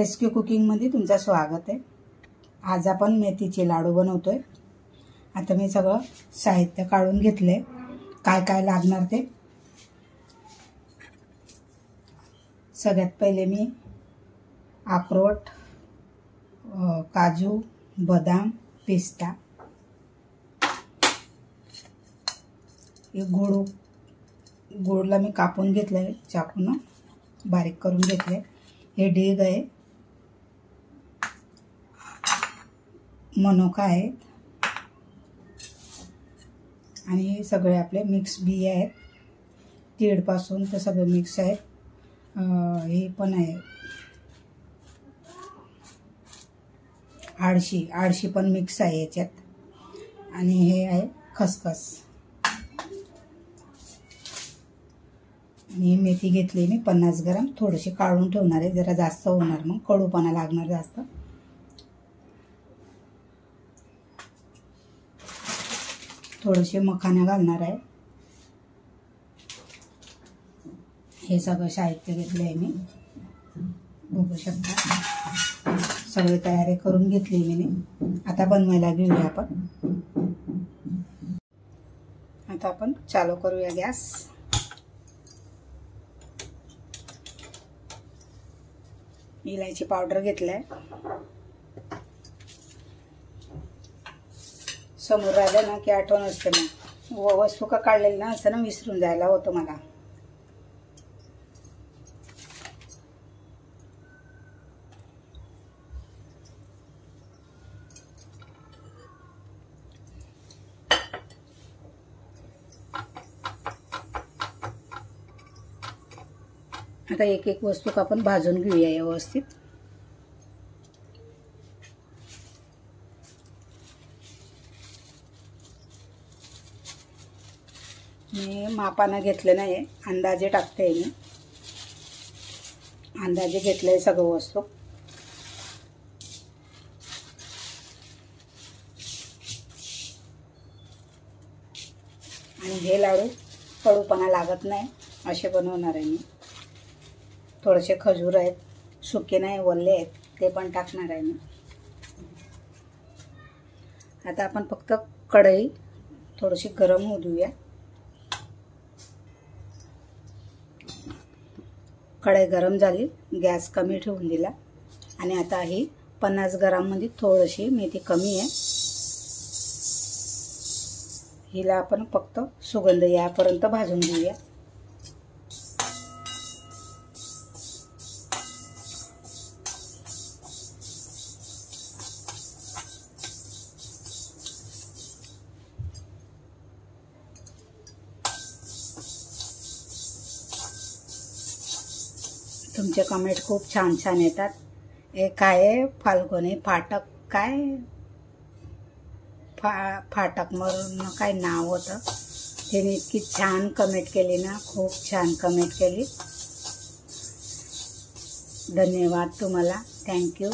SQ कुकिंगमध्ये तुमचं स्वागत आहे। आज आपण मेथीचे लाडू बनवतोय। आता मी सगळं साहित्य काढून घेतले, काय काय लागणार ते। सगळ्यात पहिले मी अक्रोड, काजू, बदाम, पिस्ता, हे गुळला मी कापून घेतलंय, चाकून बारीक करून घेतले। हे ढीग आहे, मनुका आहे आणि हे सगळे आपले मिक्स बी आहेत। तीळ पासून तर सगळे मिक्स आहे। हे पण आहे आळशी पण मिक्स आहे याच्यात। आणि हे आहे खसखस। आणि मेथी घेतली मी 50 ग्राम, थोडीशी काढून ठेवणार आहे, जरा जास्त होणार, मग कडूपणा लागणार जास्त। थोडेसे मखाने घालणार आहे। हे सगळं साहित्य घेतले आहे मी, बघू शकता। सगळी तयारी करून घेतली मी। आता बनवायला घेऊया आपण। आता आपण चालू करूया गॅस। इलायची पावडर घेतलाय। समोर राहिलं ना की आठवण असते, मग वस्तू का काढलेली ना असं ना विसरून जायला होतं मला। आता एक एक वस्तू आपण भाजून घेऊया व्यवस्थित। मी मापाने घेतले नाही, अंदाजे टाकते मी। अंदाजे घेतले सगळं वस्तू। आणि हे लाडू कडूपणा लागत नाही असे बनवणार आहे मी। थोडेसे खजूर आहेत, सुके नाही ओले आहेत, ते पण टाकणार आहे मी। आता आपण फक्त कढई थोडीशी गरम होऊ देऊया। कढई गरम झाली, गॅस कमी ठेवून दिला। आणि आता ही 50 ग्राम मध्ये थोडीशी मेथी कमी आहे, हिला आपण फक्त सुगंध यापर्यंत भाजून घेऊया। तुमचे कमेंट खूप छान छान येतात। हे काय फाल्गुनी फाटक, काय फाटक म्हणून काय नाव होतं, त्याने इतकी छान कमेंट केली ना, खूप छान कमेंट केली। धन्यवाद तुम्हाला, थँक्यू।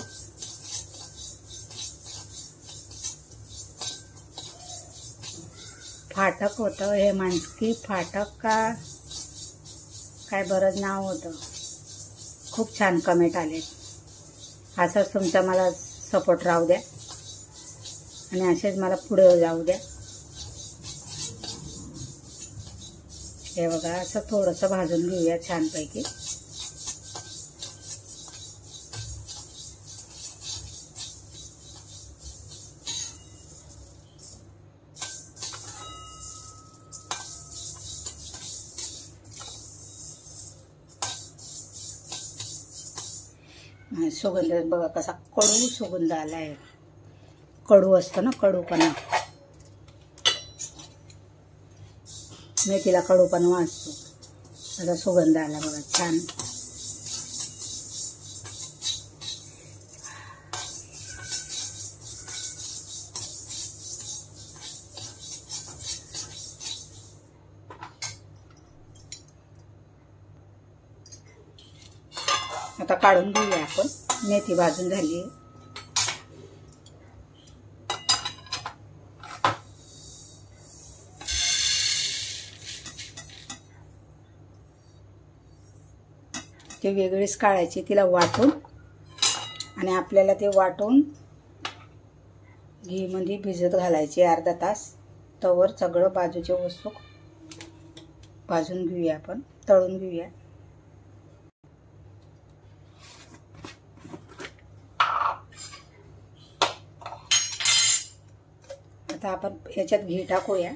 फाटक होतं हे, मानकी फाटक का काय बरंच नाव होतं। खूप छान कमेंट आले। असंच तुमचा मला सपोर्ट राहू द्या आणि असेच मला पुढे जाऊ द्या। हे बघा, असं थोडंसं भाजून घेऊया छानपैकी। सुगंध बघा कसा कडू सुगंध आलाय। कडू असतं ना, कडूपणा, मेथीला कडूपणा वाटतो, त्याचा सुगंध आला बघा छान। आता काढून घेऊया आपण। मेथी भाजून झाली। ती वेगळीच काढायची, तिला वाटून आणि आपल्याला ते वाटून घी मध्ये भिजत घालायचे अर्धा तास. तवर सगळं बाजूचे वस्तू भाजून घेऊया, आपण तळून घेऊया. आता आपण याच्यात घी टाकूया.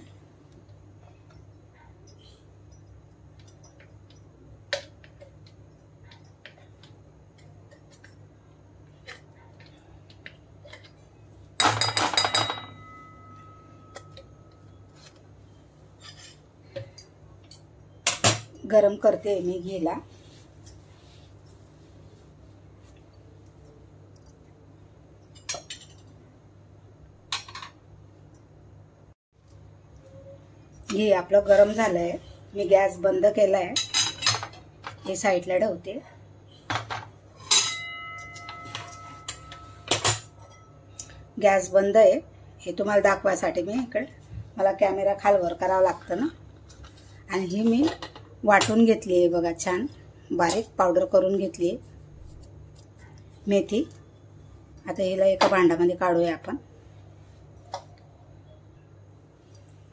गरम करते मी घीला. घी आपलं गरम झालंय. मी गॅस बंद केलाय. हे साईडला ठेवते. गॅस बंद आहे. हे तुम्हाला दाखवायसाठी मी इकडे मला कॅमेरा खालवर करावा लागतं ना. आणि ही मी वाटून घेतली आहे बघा, छान बारीक पावडर करून घेतली आहे मेथी. आता हिला एका भांड्यामध्ये काढूया आपण.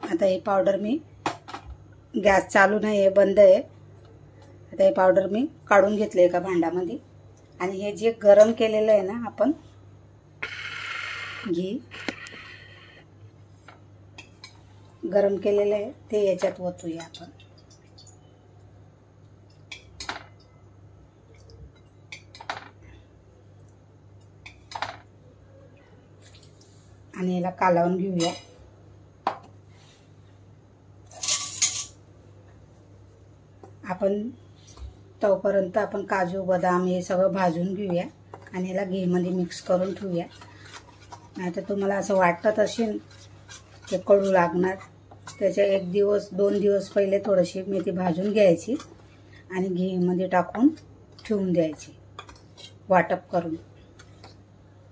आता ही पावडर मी, गॅस चालू नाही आहे, बंद आहे. आता ही पावडर मी काढून घेतली एका भांड्यामध्ये. आणि हे जे गरम केलेलं आहे ना आपण घी गरम केलेलं आहे ते याच्यात ओतूया आपण. आणि याला कालवून घेऊया. आपण तोपर्यंत आपण काजू बदाम हे सगळं भाजून घेऊया आणि याला घीमध्ये मिक्स करून ठेवूया. नाहीतर तुम्हाला असं वाटत असेल ते कडू लागणार, त्याच्या 1 दिवस 2 दिवस पहिले थोडीशी मेथी भाजून घ्यायची आणि घीमध्ये टाकून ठेवून द्यायची. वाटप करून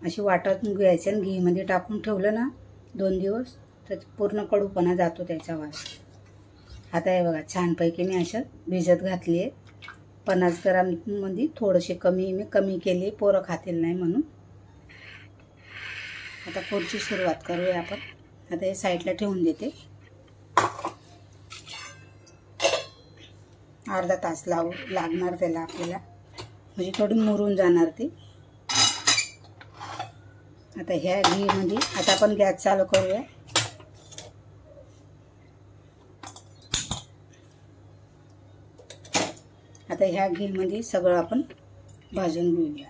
अशी वाटून घ्यायची आणि घीमध्ये टाकून ठेवलं ना 2 दिवस तर पूर्ण कडूपणा जातो त्याच्यावर. आता हे बघा छानपैकी मी असं भिजत घातली आहे. 50 ग्राममध्ये थोडीशी कमी केली, पोरं खातील नाही म्हणून. आता पुढची सुरुवात करूया आपण. आता हे साईडला ठेवून देते. अर्धा तास लागणार त्याला आपल्याला, म्हणजे थोडी मुरून जाणार ती. आता ह्या घीमध्ये आता आपण गॅस चालू करूया. आता ह्या घीमध्ये सगळं आपण भाजून घेऊया.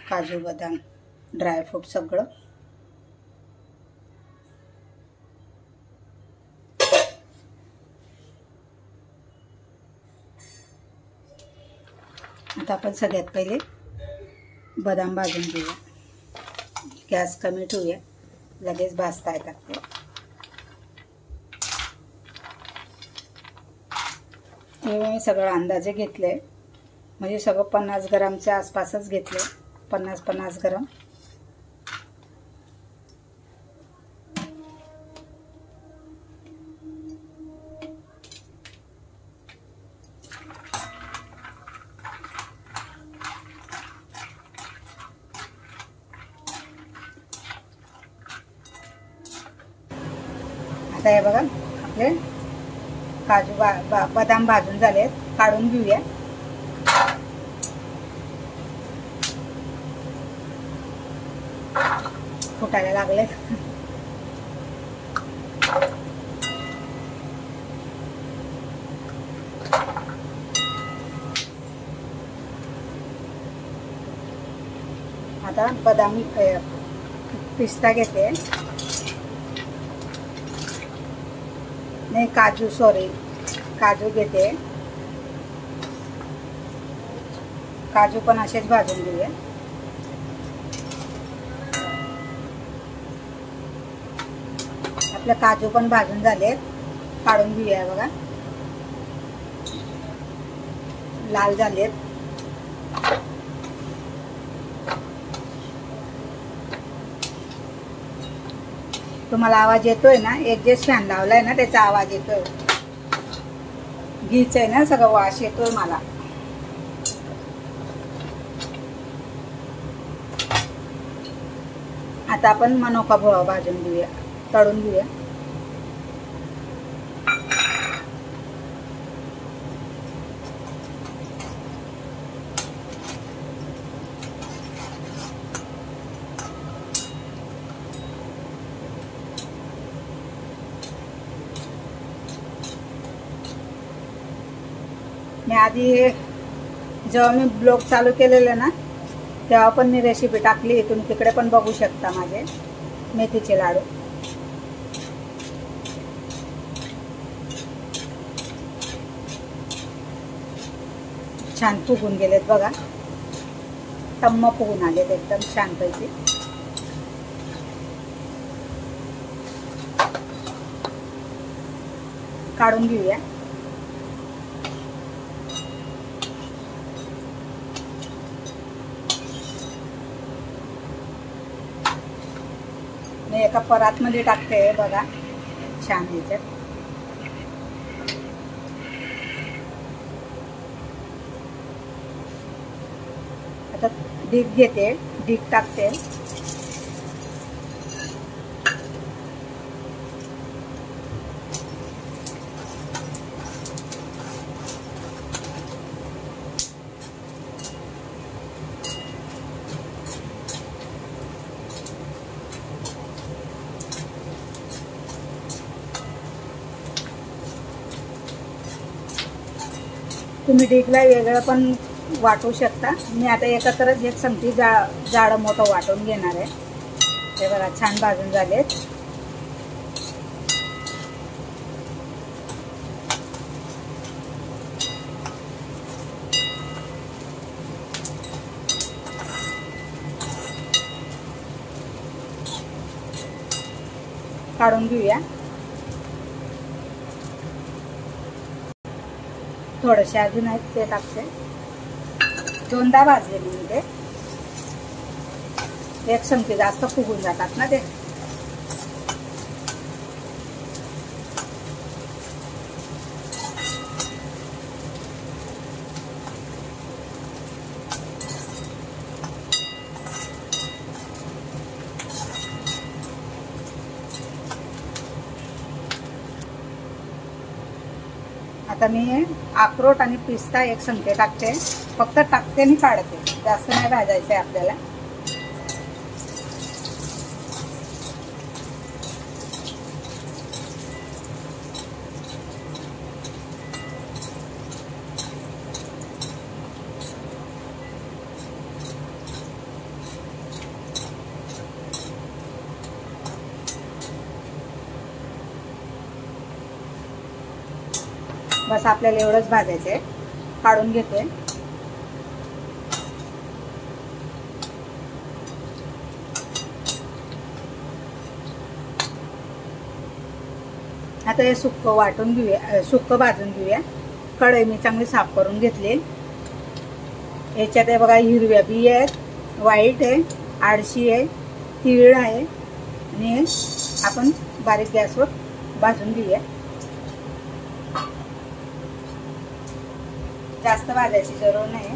काजू बदाम ड्रायफ्रूट सगळं. आता आपण सगळ्यात पहिले बदाम भाजून घेऊया. गॅस कमी ठेवूया, लगेच भाजता येतात ते. हे मी सगळं अंदाजे घेतले, म्हणजे सगळं 50 ग्रामच्या आसपासच घेतले. 50 ग्राम. आता हे बघा आपले काजू बदाम भाजून झालेत, काढून घेऊया. फुटायला लागलेत. आता बदाम पिस्ता घेते, नाही काजू, सॉरी काजू घेते. काजू पण असेच भाजून घेऊया. आपले काजू पण भाजून झालेत, काढून घेऊया. बघा लाल झालेत. तुम्हाला आवाज येतोय ना, एक्झॉस्ट फॅन लावलाय ना त्याचा आवाज येतोय. घीच आहे ना, सगळं वास येतोय मला. आता आपण मनोका भोळा भाजून घेऊया, तळून घेऊया. मी आधी जेव्हा मी ब्लॉग चालू केलेलं ना तेव्हा पण मी रेसिपी टाकली, तुम्ही तिकडे पण बघू शकता माझे मेथीचे लाडू. छान फुगून गेलेत बघा, टम्म फुगून आलेत एकदम छानपैकी. काढून घेऊया. मी एका परातमध्ये टाकते बघा, छान ह्याच्यात. आता डीप घेते, डीप टाकते. तुम्ही डीपला वेगळं पण वाटू शकता. मी आता एकत्रच एक संगती जाडं मोठं वाटून घेणार आहे. हे बघा छान भाजून झालेत. काढून घेऊया. थोडेसे अजून आहेत ते टाकते. दोनदा भाजले मी ते, एक संगती जास्त फुगून जातात ना ते. आता मी अक्रोट आणि पिस्ता एक संगते टाकते. फक्त टाकते आणि काढते, जास्त नाही भाजायचं आपल्याला. बस आपल्याला एवढंच भाजायचं आहे. काढून घेते. आता हे सुक्क वाटून घेऊया, सुक्क भाजून घेऊया. कढई मी चांगली साफ करून घेतली. याच्यात आहे बघा, हिरव्या बिया आहेत, व्हाईट आहे, आळशी आहे, तीळ आहे आणि आपण बारीक गॅसवर भाजून घेऊया. जास्त भाजायची जरूर नाही,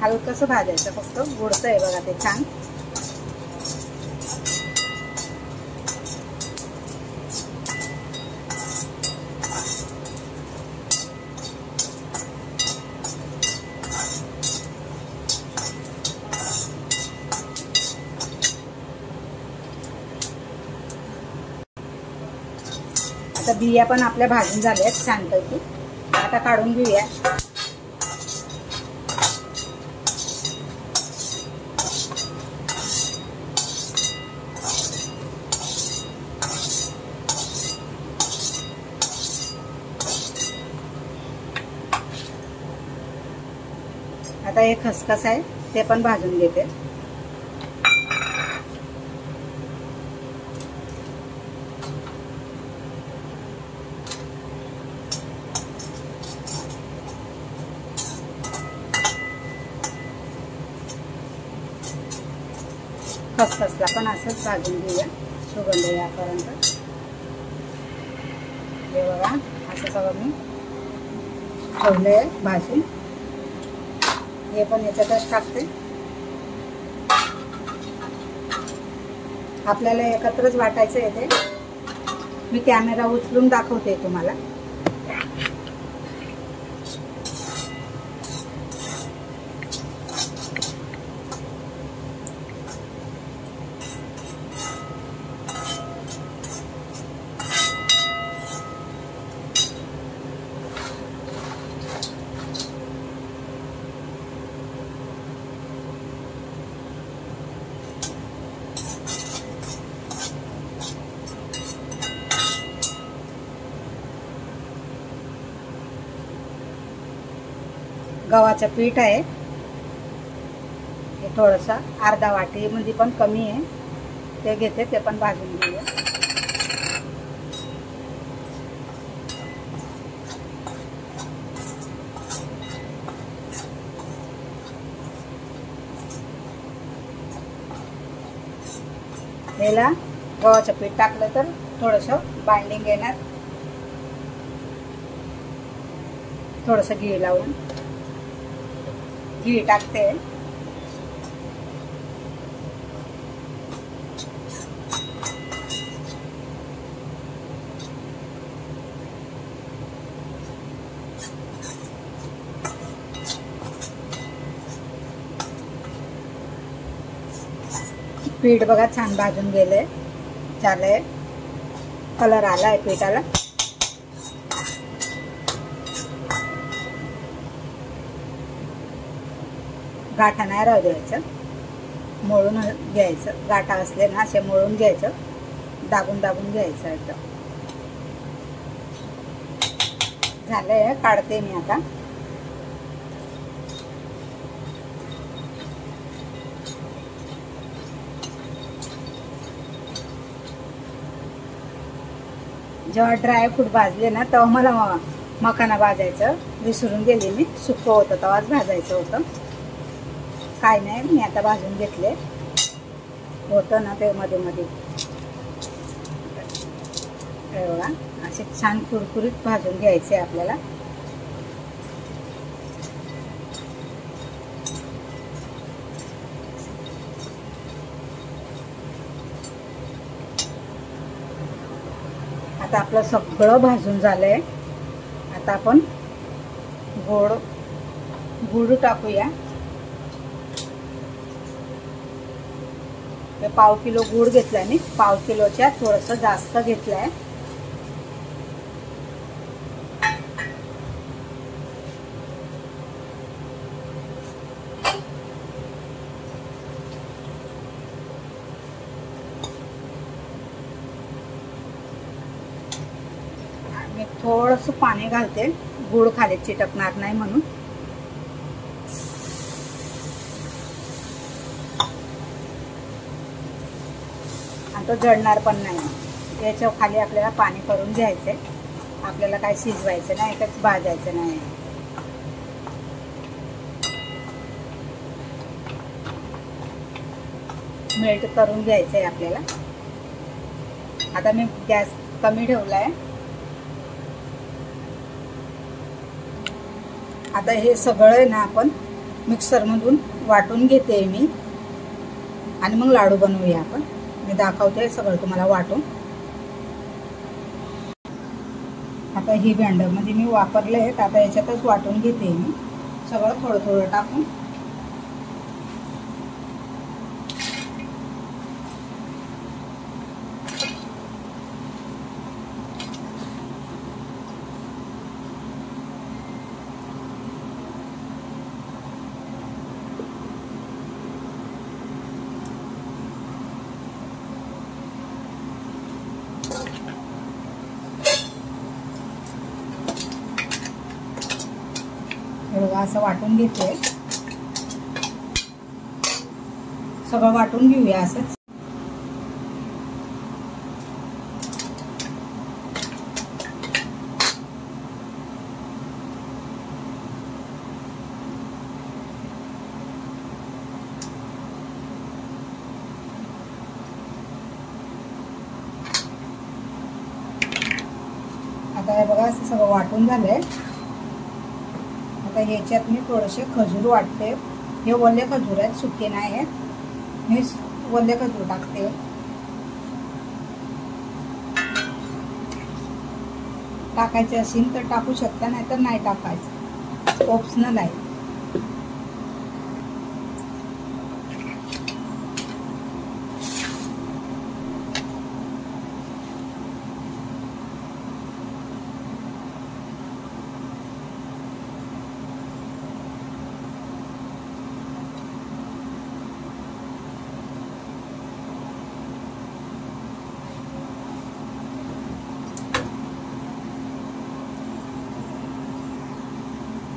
हलकंसं भाजायचं फक्त. गोडसं आहे बघा ते छान. आता बिया पण आपल्या भाजून झाल्या आहेत छानपैकी. आता काढून घेऊया. आता हे खसखस आहे ते पण भाजून घेते. खसखसला पण असंच भाजून घेऊया सुगंध यापर्यंत. हे बघा असं सगळं मी ठेवलंय भाजून. हे पण याच्यातच टाकते. आपल्याला एकत्रच वाटायचं आहे ते. मी कॅमेरा उचलून दाखवते तुम्हाला. गव्हाचं पीठ आहे हे, थोडंसं अर्धा वाटी मध्ये पण कमी आहे, ते घेते, ते पण भाजून घेऊया. याला गव्हाचं पीठ टाकलं तर थोडंसं बाइंडिंग येणार. थोडंसं घी लावून घी टाकते. पीठ बघा छान भाजून गेले, झालंय, कलर आलाय पीठाला. गाठा नाही राहू द्यायचं, मळून घ्यायचं. गाठा असले ना असे मळून घ्यायचं, दाबून दाबून घ्यायचं एकदम. झालंय, काढते मी आता. जेव्हा ड्रायफ्रूट भाजले ना तेव्हा मला मखाना भाजायचं विसरून गेले मी. सुकं होतं तेव्हाच भाजायचं होतं. काय नाही, मी आता भाजून घेतले. होतं ना ते मध्ये मध्ये. बघा असे छान कुरकुरीत भाजून घ्यायचे आपल्याला. आता आपलं सगळं भाजून झालंय. आता आपण गुळ टाकूया. पाव किलो गुळ घेतलाय मी, पाव किलोच्या थोडंसं जास्त घेतलंय. मी थोडंसं पाणी घालते, गुळ खाली चिटकणार नाही म्हणून. तो जळणार पण नाही. याच्या खाली आपल्याला पाणी करून घ्यायचंय. आपल्याला काय शिजवायचं नाही, काही भाजायचं नाही. मेल्ट करून घ्यायचंय आपल्याला. आता मी गॅस कमी ठेवलाय. आता हे सगळं ना आपण मिक्सर मधून वाटून घेते मी, आणि मग लाडू बनवूया आपण. मी दाखवते सगळं तुम्हाला वाटून. आता ही ब्लेंडर मध्ये मी वापरले आहेत. आता याच्यातच वाटून घेते मी सगळं, थोडं थोडं टाकून. असं वाटून घेते. सगळं वाटून घेऊया असंच. आता हे बघा असं सगळं वाटून झालंय. आता ह्याच्यात मी थोडेसे खजूर वाटते. हे ओले खजूर आहेत, सुके नाही आहेत. मी ओले खजूर टाकते. टाकायचे असेल तर टाकू शकता, नाही तर नाही टाकायचं, ऑप्शनल आहे.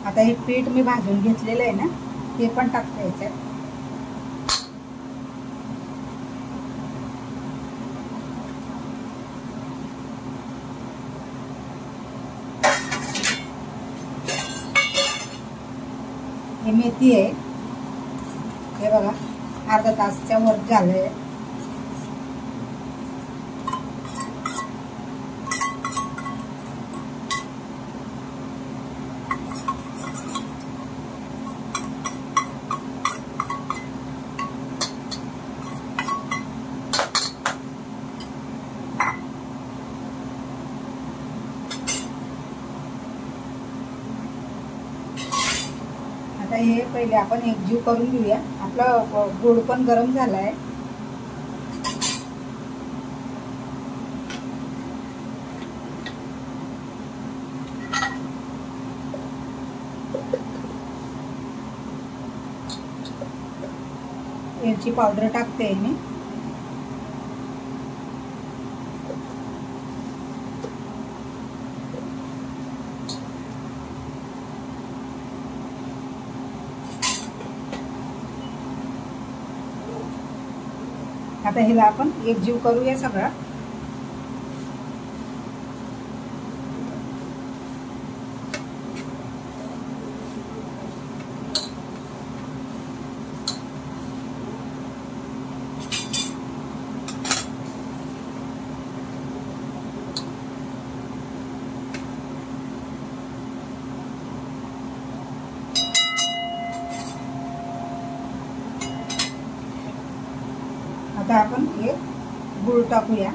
आता हे पीठ मी भाजून घेतलेलं आहे ना, ते पण टाकते याच्यात. हे मेथी आहे, हे बघा अर्धा तासच्या वर झालंय. आता हे पहिले आपण एकजीव करून घेऊया. आपला गूळ पण गरम झालाय. वेलची पावडर टाकते मी. आता ह्याला आपण एकजीव करूया सगळा. आता आपण हे गूळ टाकूया.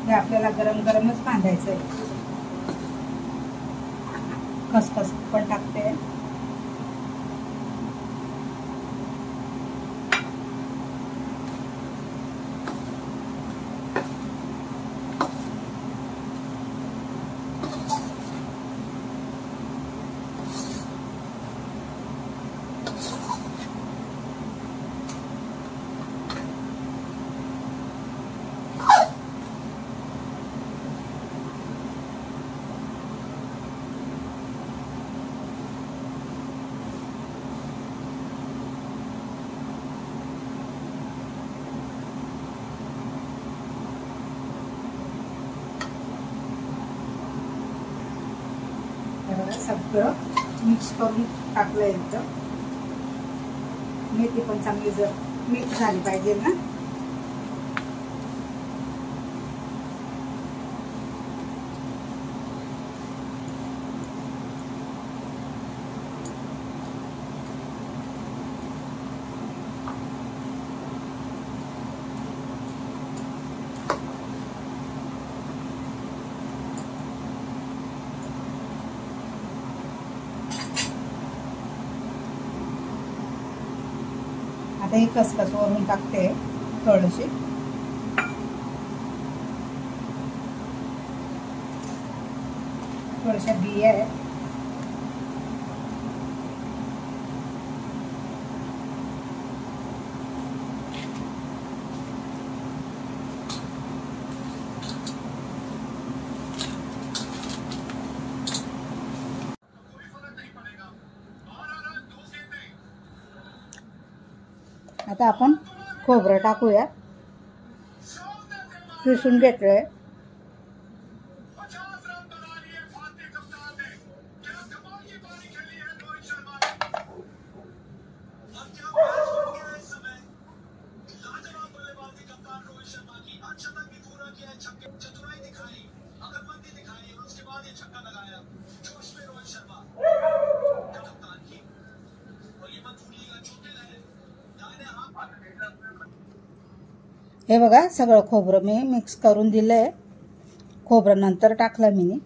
हे आपल्याला गरम गरमच बांधायचं आहे. खसखस पण टाकते. सगळं मिक्स करून टाकलं एकदम. मेथी पण चांगली जर मिक्स झाली पाहिजे ना. आता हे खसखस वरून टाकते थोडीशी. थोड्याशा बिया आहेत. आता आपण खोबरं टाकूया. किसून घेतलंय. हे बघा सगळं खोबरं मी मिक्स करून दिलं आहे. खोबरं नंतर टाकलं मी.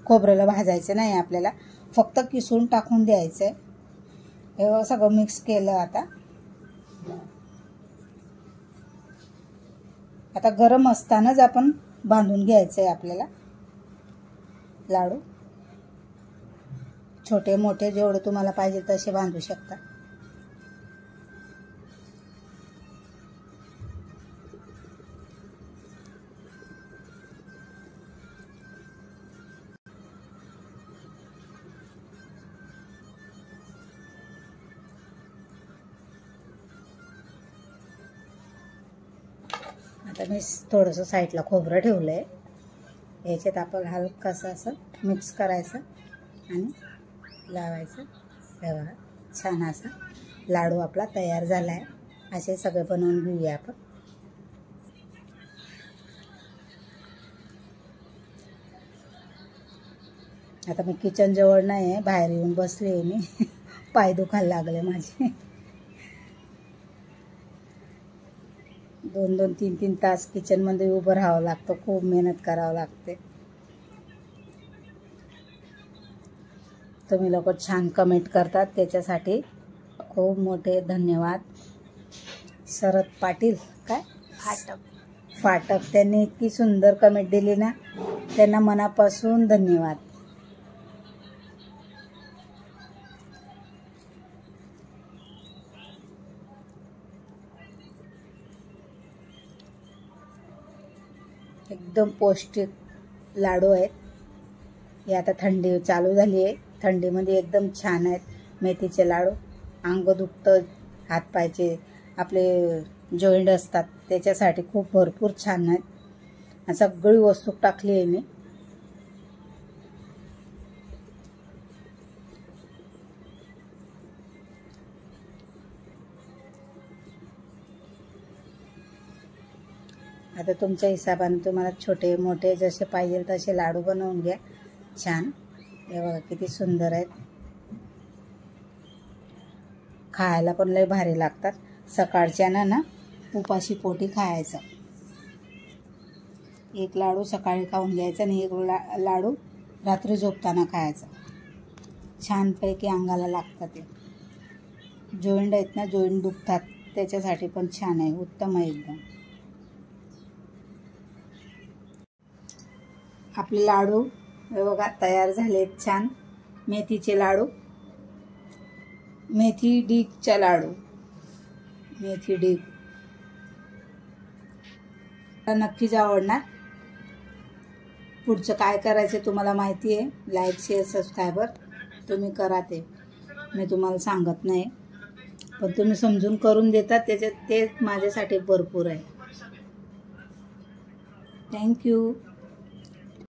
खोबऱ्याला भाजायचं नाही आपल्याला, फक्त किसून टाकून द्यायचं आहे. हे सगळं मिक्स केलं. आता गरम असतानाच आपण बांधून घ्यायचं आहे आपल्याला लाडू. छोटे मोठे जेवढे तुम्हाला पाहिजे तसे बांधू शकता. आता मी थोडंसं साईडला खोबरं ठेवलं आहे. याच्यात आपण हलकंसं असं मिक्स करायचं आणि लावायचं. हे बघा छान असा लाडू आपला तयार झाला आहे. असे सगळे बनवून घेऊया आपण. आता मी किचन जवळ नाही आहे, बाहेर येऊन बसले आहे मी. पाय दुखायला लागले माझे. 2-2, 3-3 तास किचनमध्ये उभं राहावं लागतं. खूप मेहनत करावं लागते. तुम्ही लोक छान कमेंट करतात, त्याच्यासाठी खूप मोठे धन्यवाद. शरद पाटील फाटक त्यांनी इतकी सुंदर कमेंट दिली ना, त्यांना मनापासून धन्यवाद. एकदम पौष्टिक लाडू आहेत. हे आता थंडी चालू झाली आहे, थंडीमध्ये एकदम छान आहेत मेथीचे लाडू. अंग दुखतं, हातपायचे आपले जॉईंट असतात त्याच्यासाठी खूप भरपूर छान आहेत. सगळी वस्तू टाकली आहे मी. आता तुमच्या हिशोबाने तुम्हाला छोटे मोठे जसे पाहिजे तसे लाडू बनवून घ्या छान. हे बघा किती सुंदर आहेत. खायला पण लय भारी लागतात. सकाळच्या ना उपाशी पोटी खायचं. एक लाडू सकाळी खाऊन घ्यायचा आणि एक लाडू रात्री झोपताना खायचा. छानपैकी अंगाला लागतात. ते जॉईंट आहेत ना, जॉईंट दुखतात त्याच्यासाठी पण छान आहे, उत्तम आहे एकदम. आपले लाडू हे बघा तयार झाले छान. मेथीचे लाडू, मेथी डीगच्या लाडू, मेथी डीग नक्कीच आवडणार. पुढचं काय करायचं तुम्हाला माहिती आहे. लाईक शेअर सबस्क्रायबर तुम्ही करा, ते मी तुम्हाला सांगत नाही, पण तुम्ही समजून करून देतात त्याच्यात ते माझ्यासाठी भरपूर आहे. थँक्यू.